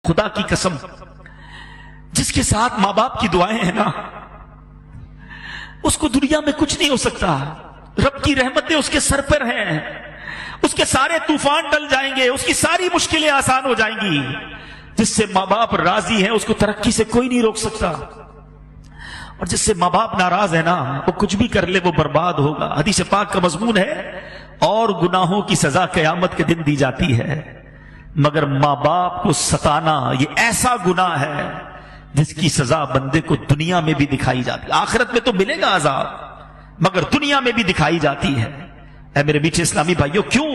خدا کی قسم جس کے ساتھ ماں باپ کی دعائیں ہیں نا، اس کو دنیا میں کچھ نہیں ہو سکتا. رب کی رحمتیں اس کے سر پر ہیں، اس کے سارے طوفان ٹل جائیں گے، اس کی ساری مشکلیں آسان ہو جائیں گی. جس سے ماں باپ راضی ہیں اس کو ترقی سے کوئی نہیں روک سکتا، اور جس سے ماں باپ ناراض ہے نا، وہ کچھ بھی کر لے وہ برباد ہوگا. حدیث پاک کا مضمون ہے، اور گناہوں کی سزا قیامت کے دن دی جاتی ہے، مگر ماں باپ کو ستانا یہ ایسا گناہ ہے جس کی سزا بندے کو دنیا میں بھی دکھائی جاتی ہے. آخرت میں تو ملے گا عذاب، مگر دنیا میں بھی دکھائی جاتی ہے. اے میرے میٹھے اسلامی بھائیوں، کیوں؟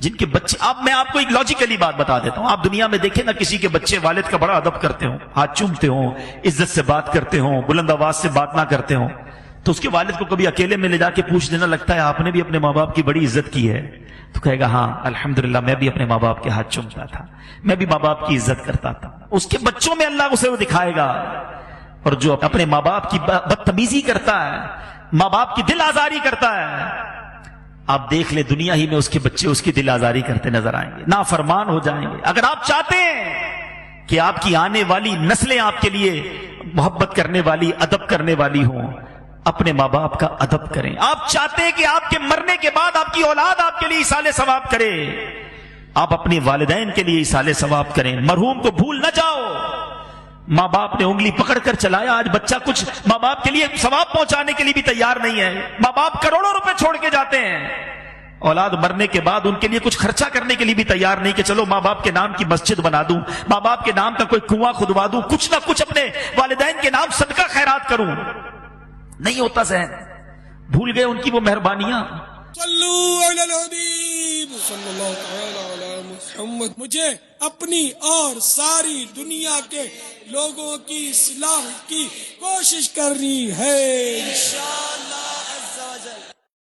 جن کے بچے، اب میں آپ کو ایک لاجیکلی بات بتا دیتا ہوں. آپ دنیا میں دیکھیں نا، کسی کے بچے والد کا بڑا ادب کرتے ہوں، ہاتھ چومتے ہوں، عزت سے بات کرتے ہوں، بلند آواز سے بات نہ کرتے ہوں، تو اس کے والد کو کبھی اکیلے میں لے جا کے پوچھ دینا لگتا ہے آپ نے بھی اپنے ماں باپ کی بڑی عزت کی ہے، تو کہے گا ہاں الحمدللہ میں بھی اپنے ماں باپ کے ہاتھ چومتا تھا، میں بھی ماں باپ کی عزت کرتا تھا. اس کے بچوں میں اللہ اسے وہ دکھائے گا. اور جو اپنے ماں باپ کی بدتمیزی کرتا ہے، ماں باپ کی دل آزاری کرتا ہے، آپ دیکھ لیں دنیا ہی میں اس کے بچے اس کی دل آزاری کرتے نظر آئیں گے، نافرمان ہو جائیں گے. اگر آپ چاہتے ہیں کہ آپ کی آنے والی نسلیں آپ کے لیے محبت کرنے والی، ادب کرنے والی ہوں، اپنے ماں باپ کا ادب کریں. آپ چاہتے ہیں کہ آپ کے مرنے کے بعد آپ کی اولاد آپ کے لیے ایصال ثواب کرے، آپ اپنے والدین کے لیے ایصال ثواب کریں. مرحوم کو بھول نہ جاؤ. ماں باپ نے انگلی پکڑ کر چلایا، آج بچہ کچھ ماں باپ کے لیے ثواب پہنچانے کے لیے بھی تیار نہیں ہے. ماں باپ کروڑوں روپے چھوڑ کے جاتے ہیں، اولاد مرنے کے بعد ان کے لیے کچھ خرچہ کرنے کے لیے بھی تیار نہیں کہ چلو ماں باپ کے نام کی مسجد بنا دوں، ماں باپ کے نام کا کوئی کنواں کھدوا دوں، کچھ نہ کچھ اپنے والدین کے نام صدقہ خیرات کروں. نہیں ہوتا ذہن، بھول گئے ان کی وہ مہربانیاں. صلو علی الحبیب صلی اللہ تعالی علی محمد. مجھے اپنی اور ساری دنیا کے لوگوں کی اصلاح کی کوشش کرنی ہے.